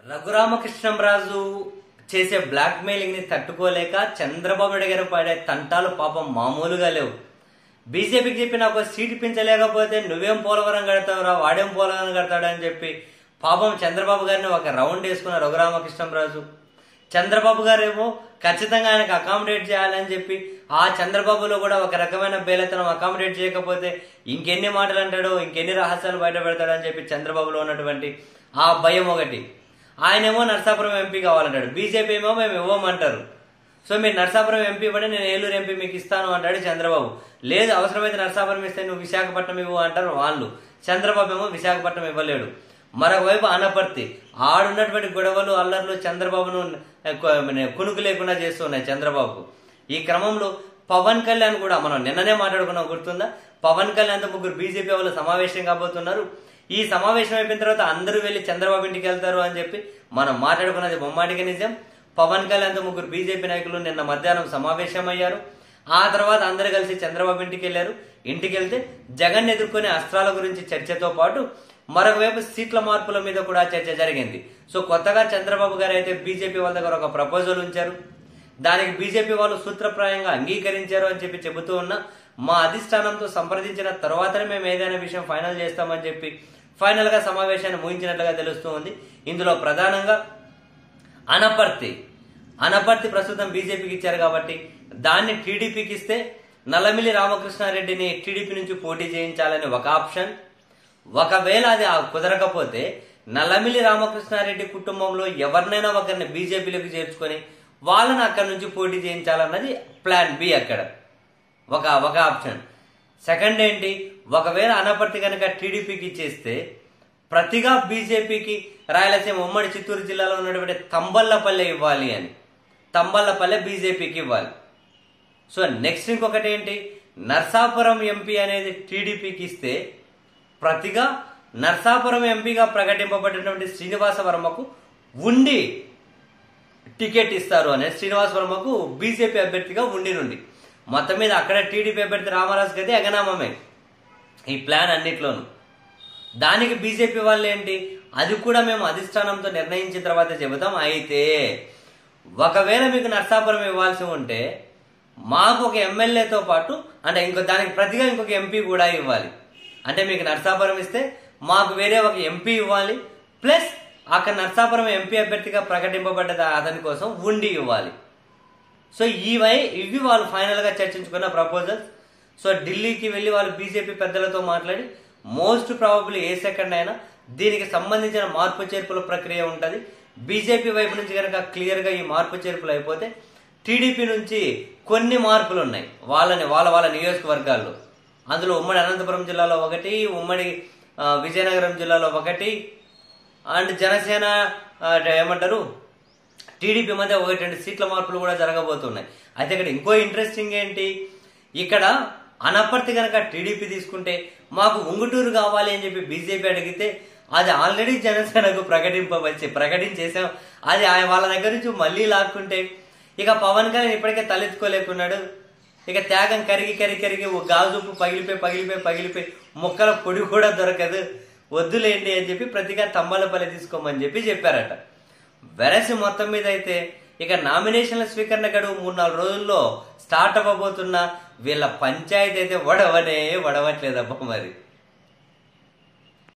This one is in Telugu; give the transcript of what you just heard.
రఘురామకృష్ణంరాజు చేసే బ్లాక్ మెయిలింగ్ ని తట్టుకోలేక చంద్రబాబు నాయుడు గారు పడే తంటాలు పాపం మామూలుగా లేవు. బీజేపీకి చెప్పి నాకు సీటు పెంచలేకపోతే నువ్వేం పోలవరం కడతావురా, వాడేం పోలవరం కడతాడని చెప్పి పాపం చంద్రబాబు గారిని ఒక రౌండ్ వేసుకున్న రఘురామకృష్ణంరాజు. చంద్రబాబు గారేమో ఖచ్చితంగా ఆయనకు అకామిడేట్ చేయాలని చెప్పి ఆ చంద్రబాబులో కూడా ఒక రకమైన బేలతనం అకామిడేట్ చేయకపోతే ఇంకెన్ని మాటలు అంటాడో, ఇంకెన్ని రహస్యాలు బయట పెడతాడని చెప్పి చంద్రబాబులో ఉన్నటువంటి ఆ భయం ఒకటి. ఆయనేమో నర్సాపురం ఎంపీ కావాలంటాడు, బీజేపీ ఏమో మేము ఇవ్వమంటారు. సో మీరు నర్సాపురం ఎంపీ ఇవ్వండి, నేను ఏలూరు ఎంపీ మీకు ఇస్తాను అంటాడు చంద్రబాబు. లేదు, అవసరమైతే నర్సాపురం ఇస్తే నువ్వు విశాఖపట్నం ఇవ్వు అంటారు వాళ్ళు. చంద్రబాబు ఏమో విశాఖపట్నం ఇవ్వలేడు. మరొకవైపు అనపర్తి, ఆడున్నటువంటి గొడవలు అల్లర్లు చంద్రబాబును కునుకు లేకుండా చేస్తున్నాయి చంద్రబాబుకు. ఈ క్రమంలో పవన్ కళ్యాణ్ కూడా మనం నిన్ననే మాట్లాడుకున్నాం, గుర్తుందా? పవన్ కళ్యాణ్ తో ముగ్గురు బీజేపీ వాళ్ళు సమావేశం కాబోతున్నారు. ఈ సమావేశం అయిపోయిన తర్వాత అందరూ వెళ్లి చంద్రబాబు ఇంటికి వెళ్తారు అని చెప్పి మనం మాట్లాడుకున్నది బొమ్మాటికి నిజం. పవన్ కళ్యాణ్ తో ముగ్గురు బీజేపీ నాయకులు నిన్న మధ్యాహ్నం సమావేశం అయ్యారు. ఆ తర్వాత అందరూ కలిసి చంద్రబాబు ఇంటికి వెళ్లారు. ఇంటికి వెళ్తే జగన్ ఎదుర్కొనే అస్త్రాల గురించి చర్చతో పాటు మరొక వైపు సీట్ల మార్పుల మీద కూడా చర్చ జరిగింది. సో కొత్తగా చంద్రబాబు గారు అయితే బీజేపీ వాళ్ళ దగ్గర ఒక ప్రపోజల్ ఉంచారు. దానికి బీజేపీ వాళ్ళు సూత్రప్రాయంగా అంగీకరించారు అని చెప్పి చెబుతూ ఉన్నా, మా అధిష్టానంతో సంప్రదించిన తర్వాతనే మేము ఏదైనా విషయం ఫైనల్ చేస్తామని చెప్పి ఫైనల్ గా సమావేశాన్ని ముగించినట్లుగా తెలుస్తూ ఉంది. ఇందులో ప్రధానంగా అనపర్తి ప్రస్తుతం బీజేపీకి ఇచ్చారు కాబట్టి దాన్ని టీడీపీకి ఇస్తే నల్లమిల్లి రామకృష్ణారెడ్డిని టీడీపీ నుంచి పోటీ చేయించాలని ఒక ఆప్షన్. ఒకవేళ అది కుదరకపోతే నల్లమిల్లి రామకృష్ణారెడ్డి కుటుంబంలో ఎవరినైనా ఒకరిని బీజేపీలోకి చేర్చుకొని వాళ్ళని అక్కడి నుంచి పోటీ చేయించాలన్నది ప్లాన్ బి. అక్కడ ఒక ఆప్షన్. సెకండ్ ఏంటి, ఒకవేళ అనపర్తి కనుక టీడీపీకి ఇచ్చేస్తే ప్రతిగా బీజేపీకి రాయలసీమ ఉమ్మడి చిత్తూరు జిల్లాలో ఉన్నటువంటి తంబళ్లపల్లె ఇవ్వాలి అని, తంబళ్లపల్లె బీజేపీకి ఇవ్వాలి. సో నెక్స్ట్ ఇంకొకటి ఏంటి, నర్సాపురం ఎంపీ అనేది టీడీపీకి ఇస్తే ప్రతిగా నర్సాపురం ఎంపీగా ప్రకటింపబడినటువంటి శ్రీనివాస వర్మకు ఉండి టికెట్ ఇస్తారు అనేది, శ్రీనివాస వర్మకు బీజేపీ అభ్యర్థిగా ఉండి నుండి మొత్తం మీద అక్కడ టీడీపీ అభ్యర్థి రామరాజు గది ఎగనామమే ఈ ప్లాన్ అన్నిట్లోనూ. దానికి బీజేపీ వాళ్ళు ఏంటి, అది కూడా మేము అధిష్టానంతో నిర్ణయించిన తర్వాత చెబుతాం. అయితే ఒకవేళ మీకు నర్సాపురం ఇవ్వాల్సి ఉంటే మాకు ఒక ఎమ్మెల్యేతో పాటు అంటే దానికి ప్రతిగా ఇంకొక ఎంపీ కూడా ఇవ్వాలి. అంటే మీకు నర్సాపురం ఇస్తే మాకు వేరే ఒక ఎంపీ ఇవ్వాలి, ప్లస్ అక్కడ నర్సాపురం ఎంపీ అభ్యర్థిగా ప్రకటింపబడ్డ అతని కోసం ఉండి ఇవ్వాలి. సో ఇవి వాళ్ళు ఫైనల్ గా చర్చించుకున్న ప్రపోజల్స్. సో ఢిల్లీకి వెళ్లి వాళ్ళు బీజేపీ పెద్దలతో మాట్లాడి మోస్ట్ ప్రాబబ్లీ ఏ సెకండ్ అయినా దీనికి సంబంధించిన మార్పు చేర్పుల ప్రక్రియ ఉంటుంది. బీజేపీ వైపు నుంచి కనుక క్లియర్ గా ఈ మార్పు చేర్పులు అయిపోతే టీడీపీ నుంచి కొన్ని మార్పులు ఉన్నాయి వాళ్ళ నియోజకవర్గాల్లో. అందులో ఉమ్మడి అనంతపురం జిల్లాలో ఒకటి, ఉమ్మడి విజయనగరం జిల్లాలో ఒకటి, అండ్ జనసేన ఏమంటారు టీడీపీ మధ్య 1-2 సీట్ల మార్పులు కూడా జరగబోతున్నాయి. అయితే ఇక్కడ ఇంకో ఇంట్రెస్టింగ్ ఏంటి, ఇక్కడ అనపర్తి కనుక టీడీపీ తీసుకుంటే మాకు ఉంగుటూరు కావాలి అని చెప్పి బీజేపీ అడిగితే అది ఆల్రెడీ జనసేనకు ప్రకటించేసాం. అది వాళ్ళ దగ్గర నుంచి మళ్ళీ లాక్కుంటే ఇక పవన్ కళ్యాణ్ ఇప్పటికే తలెత్తుకోలేకున్నాడు. ఇక త్యాగం కరిగి గాజుపు పగిలిపోయి మొక్కల పొడి కూడా దొరకదు, వద్దులేండి అని చెప్పి ప్రతిగా తంబలపల్లి తీసుకోమని చెప్పారట. వెరసి మొత్తం మీద అయితే ఇక నామినేషన్ల స్వీకరణ గడువు 3-4 రోజుల్లో స్టార్ట్ అవ్వబోతున్న వీళ్ళ పంచాయతీ అయితే వడవట్లేదబ్బా మరి.